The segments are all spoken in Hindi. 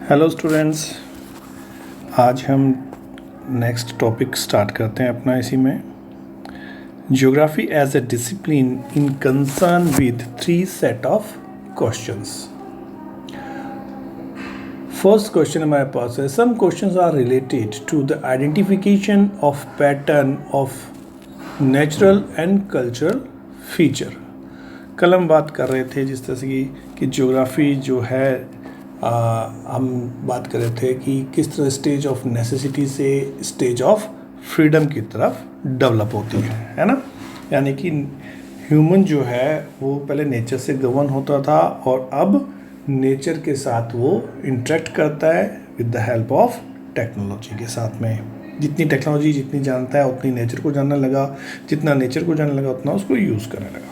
Hello students. आज हम नेक्स्ट टॉपिक स्टार्ट करते हैं अपना इसी में geography as a discipline in concern with 3 set of questions. First question हमारे पास है some questions are related to the identification of pattern of natural and cultural feature. कल हम बात कर रहे थे जिस तरह से कि ज्योग्राफी जो है हम बात कर रहे थे कि किस तरह स्टेज ऑफ नेसेसिटी से स्टेज ऑफ फ्रीडम की तरफ डेवलप होती है ना। यानी कि ह्यूमन जो है वो पहले नेचर से गवर्न होता था और अब नेचर के साथ वो इंटरेक्ट करता है with the help of technology के साथ में। जितनी टेक्नोलॉजी जितनी जानता है उतनी नेचर को जानने लगा, जितना नेचर को जानने लगा उतना उसको यूज़ करने लगा।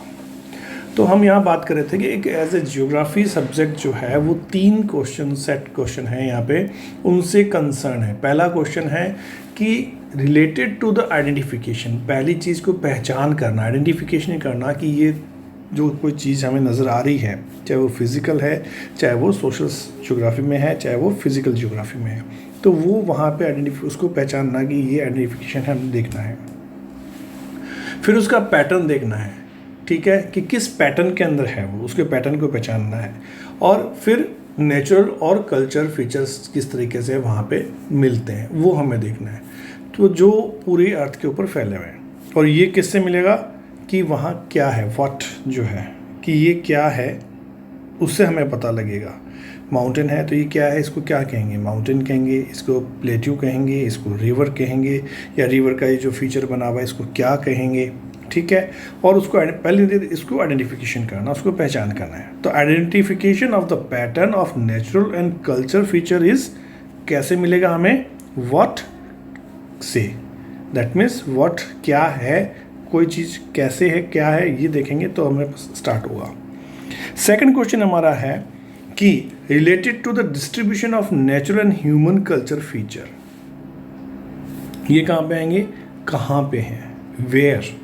तो हम यहाँ बात कर रहे थे कि एक एज ए जियोग्राफी सब्जेक्ट जो है वो 3 क्वेश्चन सेट क्वेश्चन है यहाँ पे, उनसे कंसर्न है। पहला क्वेश्चन है कि रिलेटेड टू द आइडेंटिफिकेशन, पहली चीज़ को पहचान करना, आइडेंटिफिकेशन करना कि ये जो कोई चीज़ हमें नज़र आ रही है, चाहे वो फिज़िकल है, चाहे वो सोशल ज्योग्राफी में है, चाहे वो फिज़िकल ज्योग्राफी में है, तो वो वहाँ पे उसको पहचानना कि ये आइडेंटिफिकेशन हमें देखना है। फिर उसका पैटर्न देखना है, ठीक है, कि किस पैटर्न के अंदर है वो, उसके पैटर्न को पहचानना है। और फिर नेचुरल और कल्चर फीचर्स किस तरीके से वहाँ पे मिलते हैं वो हमें देखना है। तो जो पूरी अर्थ के ऊपर फैले हुए हैं, और ये किससे मिलेगा कि वहाँ क्या है, व्हाट जो है कि ये क्या है, उससे हमें पता लगेगा। माउंटेन है तो ये क्या है, इसको क्या कहेंगे, माउंटेन कहेंगे, इसको प्लेट्यू कहेंगे, इसको रिवर कहेंगे, या रिवर का ये जो फीचर बना हुआ है इसको क्या कहेंगे, ठीक है। और उसको पहले इसको आइडेंटिफिकेशन करना, उसको पहचान करना है। तो identification of the pattern of natural and culture feature is कैसे मिलेगा हमें, व्हाट से, दैट मीन्स व्हाट क्या है, कोई चीज़ कैसे है, क्या है, ये देखेंगे तो हमें स्टार्ट होगा। सेकंड क्वेश्चन हमारा है कि related to the distribution of natural and human culture feature, ये कहाँ पे आएंगे, कहाँ पे हैं, वेयर,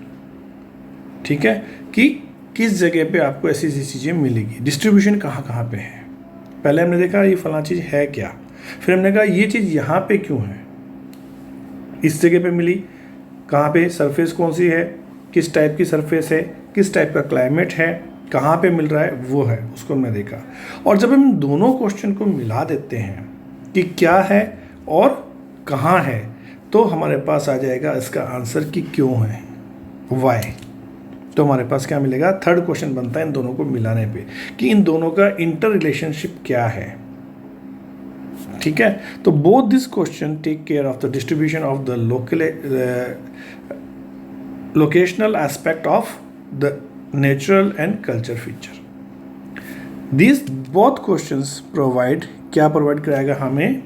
ठीक है, कि किस जगह पे आपको ऐसी ऐसी चीज़ें मिलेगी, डिस्ट्रीब्यूशन कहाँ कहाँ पे है। पहले हमने देखा ये फलां चीज़ है क्या, फिर हमने कहा ये चीज़ यहाँ पे क्यों है, इस जगह पे मिली, कहाँ पे, सरफेस कौन सी है, किस टाइप की सरफेस है, किस टाइप का क्लाइमेट है, कहाँ पे मिल रहा है, वो है, उसको हमने देखा। और जब हम दोनों क्वेश्चन को मिला देते हैं कि क्या है और कहाँ है, तो हमारे पास आ जाएगा इसका आंसर कि क्यों है, वाई। तो हमारे पास क्या मिलेगा, थर्ड क्वेश्चन बनता है इन दोनों को मिलाने पे कि इन दोनों का इंटर रिलेशनशिप क्या है, ठीक है। तो both this question take care of the distribution of the locational aspect of the natural and culture feature. This both questions provide, क्या प्रोवाइड कराएगा हमें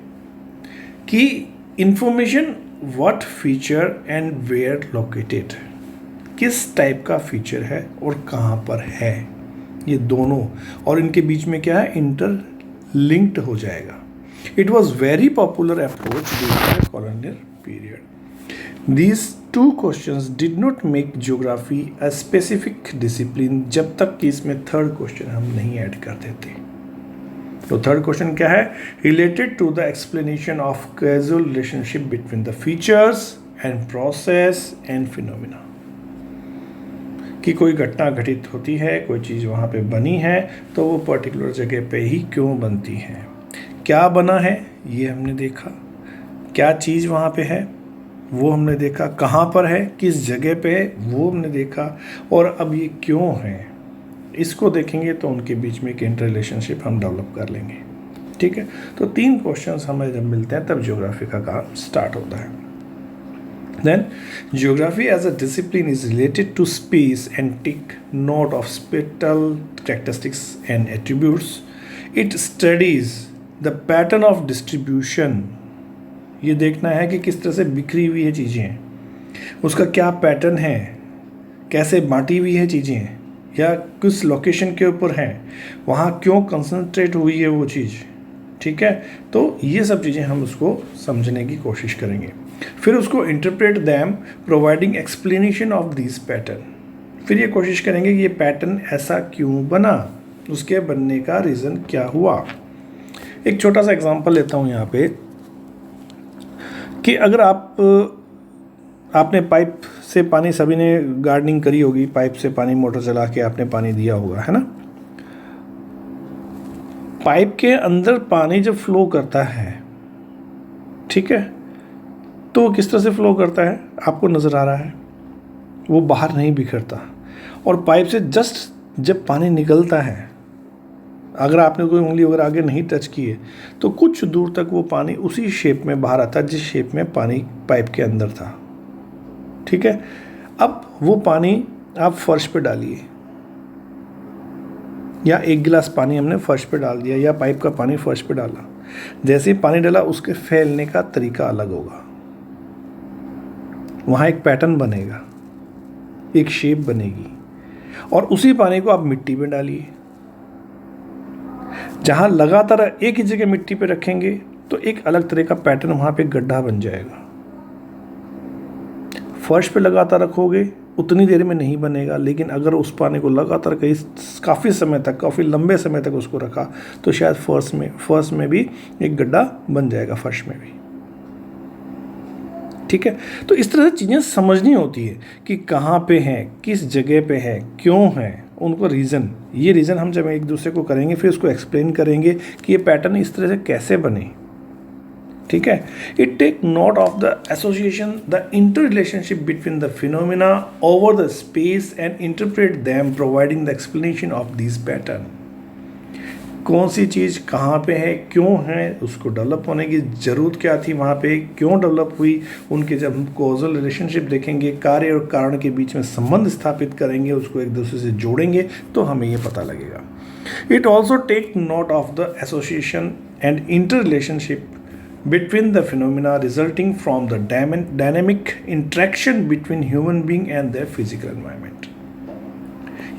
कि information what feature and where located, किस टाइप का फीचर है और कहाँ पर है, ये दोनों, और इनके बीच में क्या है, इंटर लिंक्ड हो जाएगा। It was very popular approach during the colonial period. These 2 questions did not make geography a specific discipline, जब तक कि इसमें थर्ड क्वेश्चन हम नहीं ऐड कर देते। तो थर्ड क्वेश्चन क्या है, related to the explanation of casual relationship between the features and process and phenomena, कि कोई घटना घटित होती है, कोई चीज़ वहाँ पे बनी है, तो वो पर्टिकुलर जगह पे ही क्यों बनती है, क्या बना है ये हमने देखा, क्या चीज़ वहाँ पे है वो हमने देखा, कहाँ पर है, किस जगह पे है वो हमने देखा, और अब ये क्यों है इसको देखेंगे तो उनके बीच में एक इंटर रिलेशनशिप हम डेवलप कर लेंगे, ठीक है। तो 3 क्वेश्चंस हमें जब मिलते हैं तब ज्योग्राफी का काम स्टार्ट होता है। Then, geography as a discipline is related to space and take note of spatial characteristics and attributes. It studies the pattern of distribution. ये देखना है कि किस तरह से बिखरी हुई है चीज़ें, उसका क्या पैटर्न है, कैसे बांटी हुई है चीज़ें, या किस लोकेशन के ऊपर है, वहाँ क्यों कंसंट्रेट हुई है वो चीज़, ठीक है। तो ये सब चीज़ें हम उसको समझने की कोशिश करेंगे। फिर उसको interpret them providing explanation of this pattern, फिर ये कोशिश करेंगे कि ये पैटर्न ऐसा क्यों बना, उसके बनने का रीज़न क्या हुआ। एक छोटा सा एग्जांपल लेता हूँ यहाँ पे कि अगर आपने पाइप से पानी, सभी ने गार्डनिंग करी होगी, पाइप से पानी मोटर चला के आपने पानी दिया होगा, है ना। पाइप के अंदर पानी जब फ्लो करता है, ठीक है, तो किस तरह से फ्लो करता है आपको नज़र आ रहा है, वो बाहर नहीं बिखरता। और पाइप से जस्ट जब पानी निकलता है, अगर आपने कोई उंगली वगैरह आगे नहीं टच की है तो कुछ दूर तक वो पानी उसी शेप में बाहर आता है जिस शेप में पानी पाइप के अंदर था, ठीक है। अब वो पानी आप फर्श पे डालिए, या एक गिलास पानी हमने फर्श पे डाल दिया, या पाइप का पानी फर्श पे डाला, जैसे ही पानी डाला उसके फैलने का तरीका अलग होगा, वहाँ एक पैटर्न बनेगा, एक शेप बनेगी। और उसी पानी को आप मिट्टी में डालिए, जहाँ लगातार एक ही जगह मिट्टी पे रखेंगे तो एक अलग तरह का पैटर्न, वहाँ पे गड्ढा बन जाएगा। फर्श पे लगातार रखोगे उतनी देर में नहीं बनेगा, लेकिन अगर उस पानी को लगातार कहीं काफ़ी समय तक, काफ़ी लंबे समय तक उसको रखा तो शायद फर्श में भी एक गड्ढा बन जाएगा, फर्श में भी, ठीक है। तो इस तरह से चीज़ें समझनी होती है कि कहाँ पे हैं, किस जगह पे है, क्यों है, उनको रीज़न, ये रीज़न हम जब एक दूसरे को करेंगे फिर उसको एक्सप्लेन करेंगे कि ये पैटर्न इस तरह से कैसे बने, ठीक है। It take note of the association, the interrelationship between the phenomena over the space and interpret them, providing the explanation of this pattern. कौन सी चीज़ कहाँ पे है, क्यों है, उसको डेवलप होने की ज़रूरत क्या थी, वहाँ पे क्यों डेवलप हुई, उनके जब हम कॉजल रिलेशनशिप देखेंगे, कार्य और कारण के बीच में संबंध स्थापित करेंगे, उसको एक दूसरे से जोड़ेंगे तो हमें ये पता लगेगा। It also take note of the association and interrelationship between the phenomena resulting from the dynamic interaction between human being and their physical environment।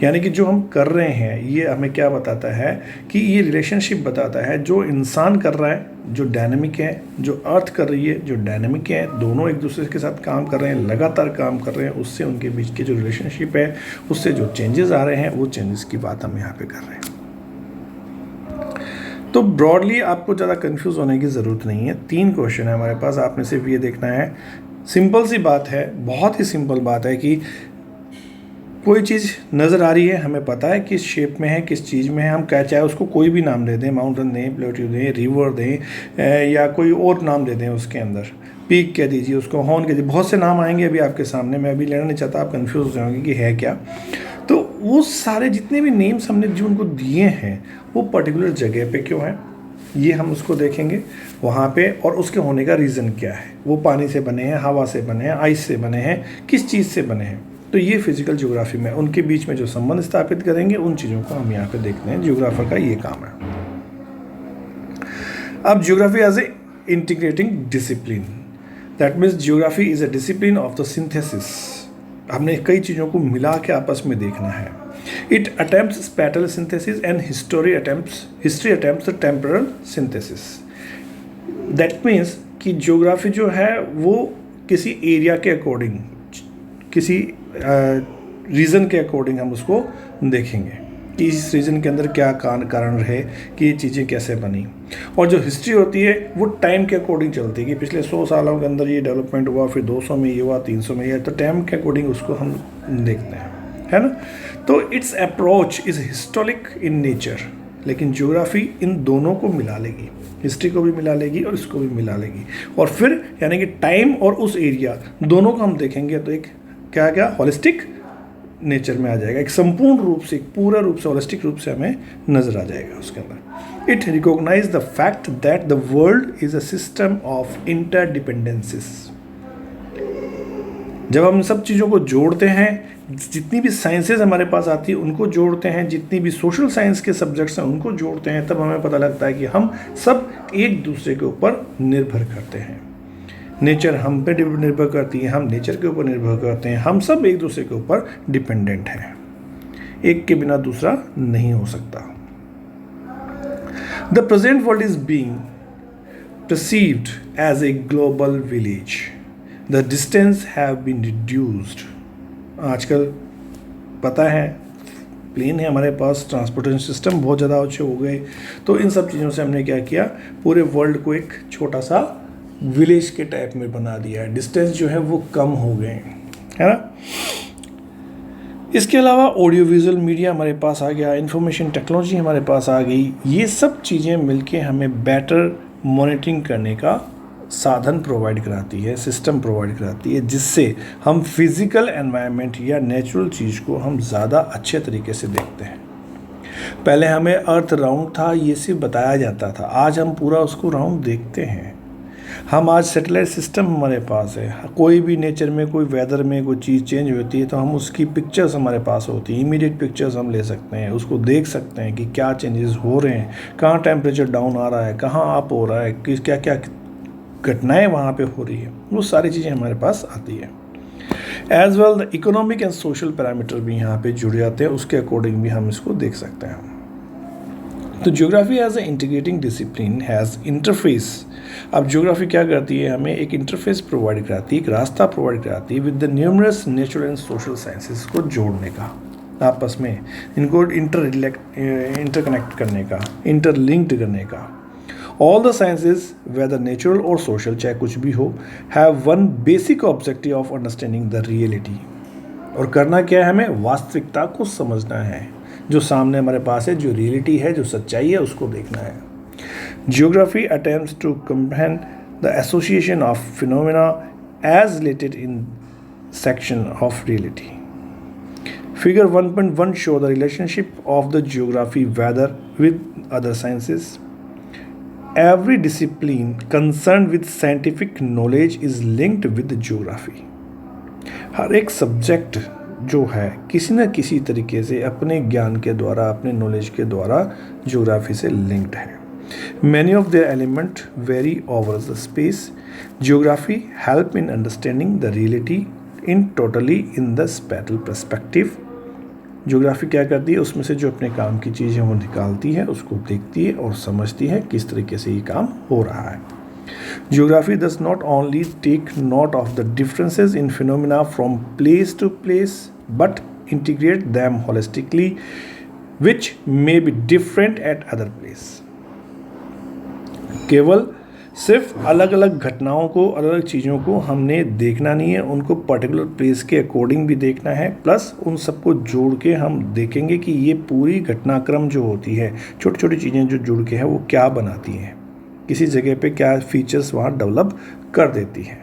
यानी कि जो हम कर रहे हैं ये हमें क्या बताता है कि ये रिलेशनशिप बताता है, जो इंसान कर रहा है जो डायनेमिक है, जो अर्थ कर रही है जो डायनेमिक है, दोनों एक दूसरे के साथ काम कर रहे हैं, लगातार काम कर रहे हैं, उससे उनके बीच की जो रिलेशनशिप है उससे जो चेंजेस आ रहे हैं वो चेंजेस की बात हम यहाँ पे कर रहे हैं। तो ब्रॉडली आपको ज़्यादा कंफ्यूज होने की ज़रूरत नहीं है। 3 क्वेश्चन है हमारे पास, आपने सिर्फ ये देखना है, सिंपल सी बात है, बहुत ही सिंपल बात है कि कोई चीज़ नज़र आ रही है, हमें पता है किस शेप में है, किस चीज़ में है, हम क्या चाहे उसको कोई भी नाम दे दें, माउंटेन दें, प्लेट्यू दें, रिवर दें, या कोई और नाम दे दें, उसके अंदर पीक कह दीजिए, उसको हॉर्न कह दीजिए, बहुत से नाम आएंगे अभी आपके सामने, मैं अभी लेना नहीं चाहता, आप कन्फ्यूज हो जाओगे कि है क्या। तो वो सारे जितने भी नेम्स हमने जो उनको दिए हैं वो पर्टिकुलर जगह पे क्यों है ये हम उसको देखेंगे वहाँ पे, और उसके होने का रीज़न क्या है, वो पानी से बने हैं, हवा से बने हैं, आइस से बने हैं, किस चीज़ से बने हैं। तो ये फिजिकल ज्योग्राफी में उनके बीच में जो संबंध स्थापित करेंगे उन चीज़ों को हम यहाँ पे देखते हैं, ज्योग्राफर का ये काम है। अब geography as a integrating discipline, that means geography is a discipline of the synthesis. हमने कई चीज़ों को मिला के आपस में देखना है। It attempts spatial synthesis and history attempts the temporal synthesis. That means कि ज्योग्राफी जो है वो किसी एरिया के अकॉर्डिंग, किसी रीज़न के अकॉर्डिंग हम उसको देखेंगे कि इस रीजन के अंदर क्या कारण रहे कि ये चीज़ें कैसे बनी। और जो हिस्ट्री होती है वो टाइम के अकॉर्डिंग चलती है कि पिछले 100 सालों के अंदर ये डेवलपमेंट हुआ, फिर 200 में ये हुआ, 300 में ये, तो टाइम के अकॉर्डिंग उसको हम देखते हैं, है ना। तो it's approach is historic in nature, लेकिन ज्योग्राफी इन दोनों को मिला लेगी, हिस्ट्री को भी मिला लेगी और इसको भी मिला लेगी, और फिर यानी कि टाइम और उस एरिया दोनों को हम देखेंगे तो एक क्या हॉलिस्टिक नेचर में आ जाएगा, एक संपूर्ण रूप से, एक पूरा रूप से, होलिस्टिक रूप से हमें नजर आ जाएगा उसके अंदर। It recognise the fact that the world is a system of interdependencies. जब हम सब चीज़ों को जोड़ते हैं, जितनी भी साइंसेज हमारे पास आती है उनको जोड़ते हैं, जितनी भी सोशल साइंस के सब्जेक्ट्स हैं उनको जोड़ते हैं, तब हमें पता लगता है कि हम सब एक दूसरे के ऊपर निर्भर करते हैं। नेचर हम पे निर्भर करती है, हम नेचर के ऊपर निर्भर करते हैं, हम सब एक दूसरे के ऊपर डिपेंडेंट हैं, एक के बिना दूसरा नहीं हो सकता। The present world is being perceived as a global village. The distance have been reduced. आजकल पता है प्लेन है हमारे पास, ट्रांसपोर्टेशन सिस्टम बहुत ज़्यादा अच्छे हो गए, तो इन सब चीज़ों से हमने क्या किया, पूरे वर्ल्ड को एक छोटा सा विलेज के टाइप में बना दिया है। डिस्टेंस जो है वो कम हो गए हैं, है ना। इसके अलावा ऑडियो विजुअल मीडिया हमारे पास आ गया, इंफॉर्मेशन टेक्नोलॉजी हमारे पास आ गई। ये सब चीज़ें मिलके हमें बेटर मॉनिटरिंग करने का साधन प्रोवाइड कराती है, सिस्टम प्रोवाइड कराती है, जिससे हम फिज़िकल एनवायरनमेंट या नेचुरल चीज़ को हम ज़्यादा अच्छे तरीके से देखते हैं। पहले हमें अर्थ राउंड था, ये सिर्फ बताया जाता था, आज हम पूरा उसको राउंड देखते हैं। हम आज सैटेलाइट सिस्टम हमारे पास है, कोई भी नेचर में कोई वेदर में कोई चीज़ चेंज होती है तो हम उसकी पिक्चर्स हमारे पास होती है, इमीडिएट पिक्चर्स हम ले सकते हैं, उसको देख सकते हैं कि क्या चेंजेस हो रहे हैं, कहाँ टेम्परेचर डाउन आ रहा है, कहाँ अप हो रहा है, किस क्या क्या घटनाएं वहाँ पे हो रही है, वो सारी चीज़ें हमारे पास आती है। As well the economic and social parameter भी यहाँ पे जुड़ जाते हैं, उसके अकॉर्डिंग भी हम इसको देख सकते हैं। तो geography as a integrating discipline has interface. अब ज्योग्राफी क्या करती है, हमें एक इंटरफेस प्रोवाइड कराती है, एक रास्ता प्रोवाइड कराती है with the numerous natural and social sciences को जोड़ने का, आपस में इनको इंटरकनेक्ट करने का, इंटरलिंक्ड करने का। All the sciences whether natural और सोशल, चाहे कुछ भी हो, have one basic objective of understanding the reality. और करना क्या है, हमें वास्तविकता को समझना है, जो सामने हमारे पास है, जो रियलिटी है, जो सच्चाई है, उसको देखना है। Geography attempts to comprehend the association of phenomena as related in section of reality. Figure 1.1 show the relationship of the geography weather with other sciences. Every discipline concerned with scientific knowledge is linked with geography. हर एक सब्जेक्ट जो है किसी न किसी तरीके से अपने ज्ञान के द्वारा, अपने नॉलेज के द्वारा ज्योग्राफी से लिंक्ड है। Many of their elements vary over the space. Geography help in understanding the reality in totally in the spatial perspective. Geography क्या करती है, उसमें से जो अपने काम की चीज़ है वो निकालती है, उसको देखती है और समझती है किस तरीके से ये काम हो रहा है। Geography does not only take note of the differences in phenomena from place to place, but integrate them holistically, which may be different at other place. केवल सिर्फ अलग अलग घटनाओं को, अलग अलग चीज़ों को हमने देखना नहीं है, उनको पर्टिकुलर प्लेस के अकॉर्डिंग भी देखना है, प्लस उन सबको जोड़ के हम देखेंगे कि ये पूरी घटनाक्रम जो होती है, छोटी छोटी चीज़ें जो जुड़ के हैं वो क्या बनाती हैं, किसी जगह पे क्या फीचर्स वहाँ डेवलप कर देती हैं।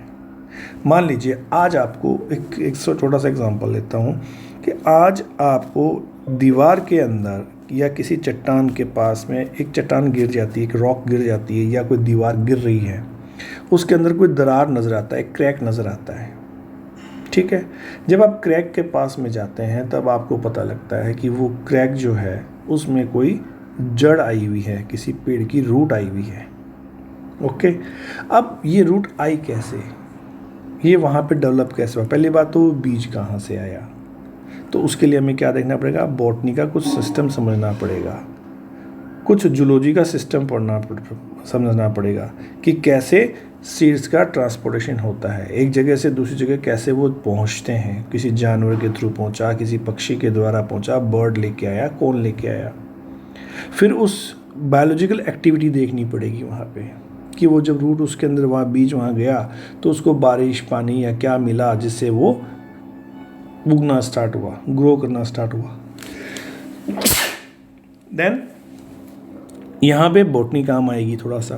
मान लीजिए आज आपको एक छोटा सा एग्जांपल लेता हूँ कि आज आपको दीवार के अंदर या किसी चट्टान के पास में एक चट्टान गिर जाती है, एक रॉक गिर जाती है, या कोई दीवार गिर रही है, उसके अंदर कोई दरार नज़र आता है, क्रैक नज़र आता है, ठीक है। जब आप क्रैक के पास में जाते हैं तब आपको पता लगता है कि वो क्रैक जो है उसमें कोई जड़ आई हुई है, किसी पेड़ की रूट आई हुई है। ओके, अब ये रूट आई कैसे, ये वहाँ पे डेवलप कैसे हुआ? पहली बात तो बीज कहाँ से आया, तो उसके लिए हमें क्या देखना पड़ेगा, बॉटनी का कुछ सिस्टम समझना पड़ेगा, कुछ जूलॉजी का सिस्टम समझना पड़ेगा कि कैसे सीड्स का ट्रांसपोर्टेशन होता है, एक जगह से दूसरी जगह कैसे वो पहुंचते हैं, किसी जानवर के थ्रू पहुंचा, किसी पक्षी के द्वारा पहुंचा, बर्ड लेके आया, कौन लेके आया। फिर उस बायोलॉजिकल एक्टिविटी देखनी पड़ेगी वहाँ पे कि वो जब रूट उसके अंदर वहाँ बीज वहाँ गया तो उसको बारिश, पानी या क्या मिला जिससे वो उगना स्टार्ट हुआ, ग्रो करना स्टार्ट हुआ। देन यहाँ पे बॉटनी काम आएगी थोड़ा सा।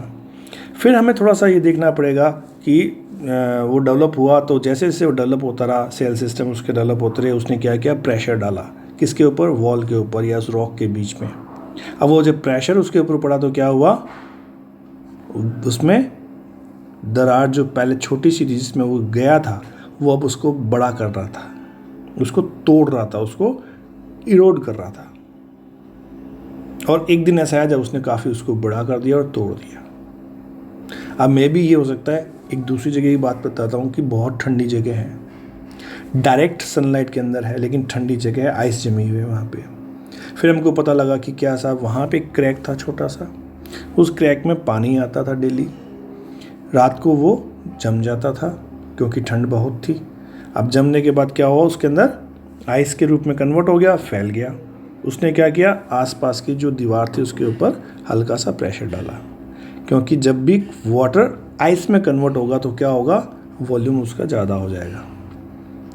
फिर हमें थोड़ा सा ये देखना पड़ेगा कि वो डेवलप हुआ, तो जैसे जैसे वो डेवलप होता रहा, सेल सिस्टम उसके डेवलप होते रहे, उसने क्या किया, प्रेशर डाला किसके ऊपर, वॉल के ऊपर या उस रॉक के बीच में। अब वो जब प्रेशर उसके ऊपर पड़ा तो क्या हुआ, उसमें दरार जो पहले छोटी सी जिसमें वो गया था वो अब उसको बड़ा कर रहा था, उसको तोड़ रहा था, उसको इरोड कर रहा था। और एक दिन ऐसा आया जब उसने काफ़ी उसको बड़ा कर दिया और तोड़ दिया। अब मे भी ये हो सकता है, एक दूसरी जगह की बात बताता हूँ कि बहुत ठंडी जगह है, डायरेक्ट सनलाइट के अंदर है लेकिन ठंडी जगह है, आइस जमी हुई है वहाँ पे। फिर हमको पता लगा कि क्या साहब वहाँ पे क्रैक था छोटा सा, उस क्रैक में पानी आता था डेली, रात को वो जम जाता था क्योंकि ठंड बहुत थी। अब जमने के बाद क्या हुआ, उसके अंदर आइस के रूप में कन्वर्ट हो गया, फैल गया। उसने क्या किया, आसपास की जो दीवार थी उसके ऊपर हल्का सा प्रेशर डाला, क्योंकि जब भी वाटर आइस में कन्वर्ट होगा तो क्या होगा, वॉल्यूम उसका ज़्यादा हो जाएगा,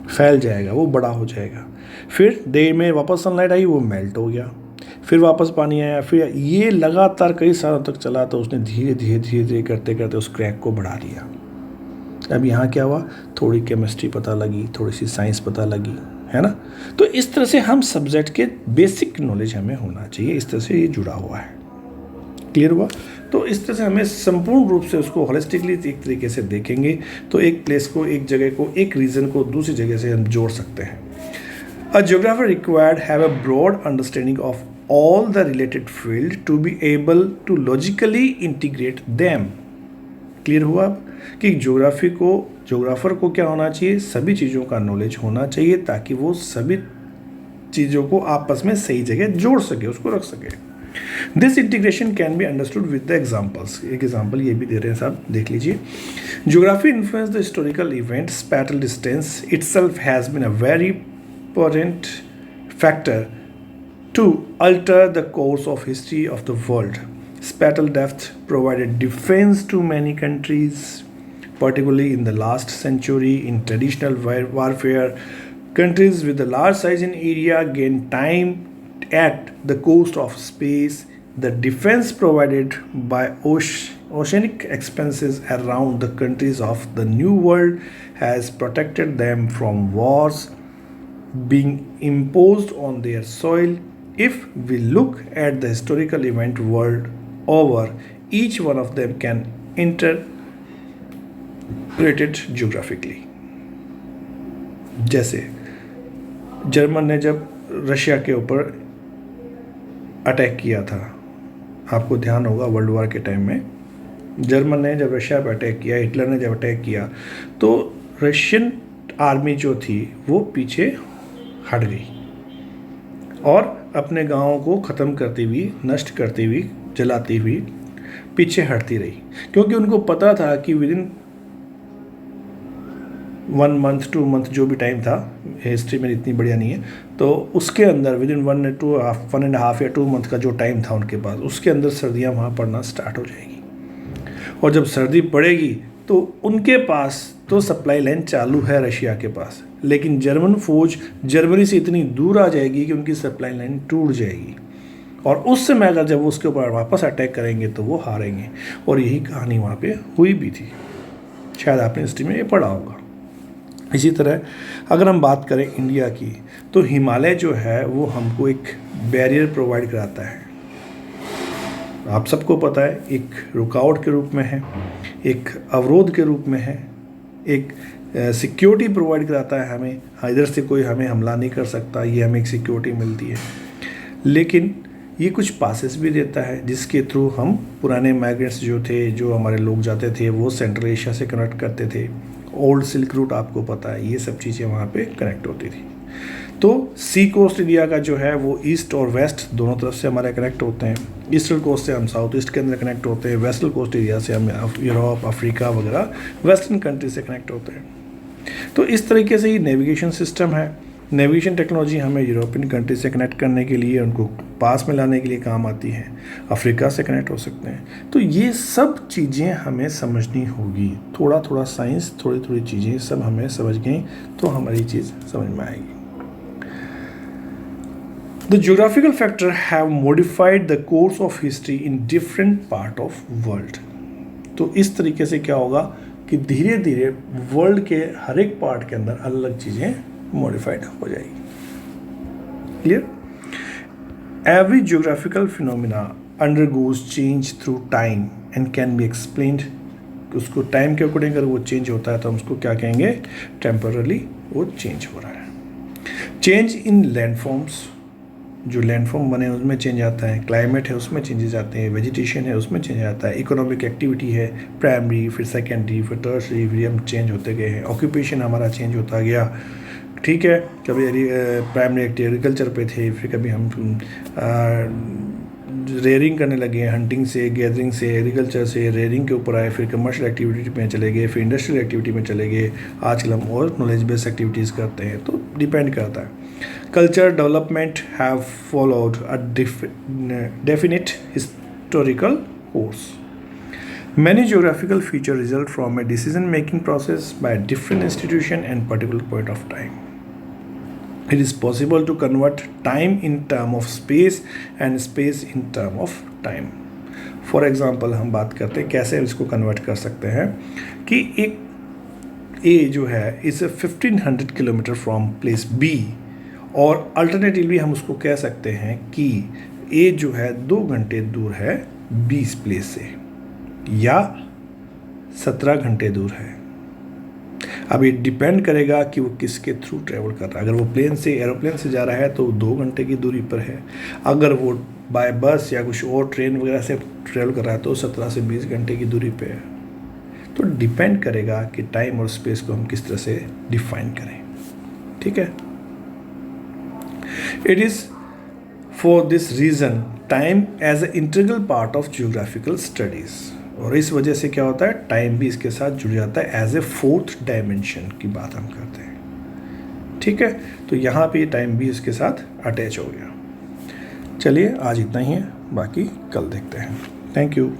फैल जाएगा, वो बड़ा हो जाएगा। फिर देर में वापस सनलाइट आई, वो मेल्ट हो गया, फिर वापस पानी आया, फिर ये लगातार कई सालों तक चला। तो उसने धीरे धीरे धीरे धीरे करते करते उस क्रैक को बढ़ा दिया। अब यहाँ क्या हुआ, थोड़ी केमिस्ट्री पता लगी, थोड़ी सी साइंस पता लगी, है ना। तो इस तरह से हम सब्जेक्ट के बेसिक नॉलेज हमें होना चाहिए, इस तरह से ये जुड़ा हुआ है। क्लियर हुआ। तो इस तरह से हमें संपूर्ण रूप से उसको होलिस्टिकली एक तरीके से देखेंगे तो एक प्लेस को, एक जगह को, एक रीजन को दूसरी जगह से हम जोड़ सकते हैं। A geographer required have a broad understanding of all the related field to be able to logically integrate them. Clear हुआ अब कि जोग्राफर को क्या होना चाहिए, सभी चीज़ों का नॉलेज होना चाहिए ताकि वो सभी चीज़ों को आपस में सही जगह जोड़ सके, उसको रख सके। This integration can be understood with the examples. एक एग्जाम्पल ये भी दे रहे हैं साहब, देख लीजिए। Geography influence the historical event, spatial distance itself has been a very important factor to alter the course of history of the world. Spatial depth provided defense to many countries, particularly in the last century. In traditional warfare, countries with a large size in area gained time at the cost of space. The defense provided by oceanic expanses around the countries of the New World has protected them from wars being imposed on their soil. If we look at the historical event world over, each one of them can interpret it geographically. जैसे जर्मन ने जब रशिया के ऊपर अटैक किया था, आपको ध्यान होगा वर्ल्ड वॉर के टाइम में जर्मन ने जब रशिया पर अटैक किया, हिटलर ने जब अटैक किया, तो रशियन आर्मी जो थी वो पीछे हट गई और अपने गाँवों को ख़त्म करती हुई, नष्ट करती हुई, जलाती हुई पीछे हटती रही, क्योंकि उनको पता था कि विद इन 1 मंथ 2 मंथ जो भी टाइम था, हिस्ट्री में इतनी बढ़िया नहीं है, तो उसके अंदर विद इन 1.5 या 2 मंथ का जो टाइम था उनके पास, उसके अंदर सर्दियाँ वहाँ पड़ना स्टार्ट हो जाएगी। और जब सर्दी पड़ेगी तो उनके पास तो सप्लाई लाइन चालू है रशिया के पास, लेकिन जर्मन फौज जर्मनी से इतनी दूर आ जाएगी कि उनकी सप्लाई लाइन टूट जाएगी और उस समय अगर जब वो उसके ऊपर वापस अटैक करेंगे तो वो हारेंगे। और यही कहानी वहाँ पे हुई भी थी, शायद आपने हिस्ट्री में ये पढ़ा होगा। इसी तरह अगर हम बात करें इंडिया की, तो हिमालय जो है वो हमको एक बैरियर प्रोवाइड कराता है। आप सबको पता है, एक रुकावट के रूप में है, एक अवरोध के रूप में है, एक सिक्योरिटी प्रोवाइड कराता है हमें। इधर से कोई हमें हमला नहीं कर सकता, ये हमें एक सिक्योरिटी मिलती है। लेकिन ये कुछ पासेस भी देता है जिसके थ्रू हम पुराने माइग्रेंट्स जो थे, जो हमारे लोग जाते थे, वो सेंट्रल एशिया से कनेक्ट करते थे। ओल्ड सिल्क रूट आपको पता है, ये सब चीज़ें वहाँ पे कनेक्ट होती थी। तो सी कोस्ट एरिया का जो है वो ईस्ट और वेस्ट दोनों तरफ से हमारे कनेक्ट होते हैं। ईस्टर्न कोस्ट से हम साउथ ईस्ट के अंदर कनेक्ट होते हैं, वेस्टर्न कोस्ट एरिया से हम यूरोप, अफ्रीका वगैरह वेस्टर्न कंट्री से कनेक्ट होते हैं। तो इस तरीके से ये नेविगेशन सिस्टम है। नेविगेशन टेक्नोलॉजी हमें यूरोपियन कंट्री से कनेक्ट करने के लिए, उनको पास में लाने के लिए काम आती है। अफ्रीका से कनेक्ट हो सकते हैं। तो ये सब चीज़ें हमें समझनी होगी, थोड़ा थोड़ा साइंस, थोड़ी थोड़ी चीज़ें सब हमें समझ गई तो हमारी चीज़ समझ में आएगी। The geographical factor have modified the course of history in different part of world. तो इस तरीके से क्या होगा कि धीरे धीरे वर्ल्ड के हर एक पार्ट के अंदर अलग अलग चीज़ें मॉडिफाइड हो जाएगी। Clear? Every geographical phenomena undergoes change through time and can be explained. उसको टाइम के अकॉर्डिंग अगर वो चेंज होता है तो हम उसको क्या कहेंगे, टेम्पररी वो चेंज हो रहा है। चेंज इन लैंडफॉर्म्स, जो लैंडफॉर्म बने उसमें चेंज आता है, क्लाइमेट है उसमें चेंजेस आते हैं, वेजिटेशन है उसमें चेंज आता है, इकोनॉमिक एक्टिविटी है, प्राइमरी, फिर सेकेंडरी, फिर टर्सरी, फिर हम चेंज होते गए हैं, ऑक्यूपेशन हमारा चेंज होता गया। ठीक है, कभी प्राइमरी एग्रीकल्चर पे थे, फिर कभी हम रेयरिंग करने लगे, हंटिंग से, गैदरिंग से, एग्रीकल्चर से रेयरिंग के ऊपर आए, फिर कमर्शियल एक्टिविटी में चले गए, फिर इंडस्ट्रियल एक्टिविटी में चले गए। आजकल हम और नॉलेज बेस्ड एक्टिविटीज़ करते हैं, तो डिपेंड करता है। Culture development have followed a definite historical course. Many geographical features result from a decision-making process by a different institution and particular point of time. It is possible to convert time in term of space and space in term of time. For example, हम बात करते हैं कैसे इसको कन्वर्ट कर सकते हैं कि एक A जो है इस 1500 किलोमीटर फ्रॉम प्लेस B, और अल्टरनेटिवली हम उसको कह सकते हैं कि A जो है 2 घंटे दूर है B प्लेस से या 17 घंटे दूर है। अब ये डिपेंड करेगा कि वो किसके थ्रू ट्रैवल कर रहा है। अगर वो प्लेन से एरोप्लेन से जा रहा है तो 2 घंटे की दूरी पर है। अगर वो बाय बस या कुछ और ट्रेन वगैरह से ट्रैवल कर रहा है तो 17 से 20 घंटे की दूरी पे है। तो डिपेंड करेगा कि टाइम और स्पेस को हम किस तरह से डिफाइन करें। ठीक है। It is for this reason time as a integral part of geographical studies, और इस वजह से क्या होता है टाइम भी इसके साथ जुड़ जाता है एज ए 4th डायमेंशन की बात हम करते हैं। ठीक है, तो यहाँ पे टाइम भी इसके साथ अटैच हो गया। चलिए आज इतना ही है, बाकी कल देखते हैं। Thank you.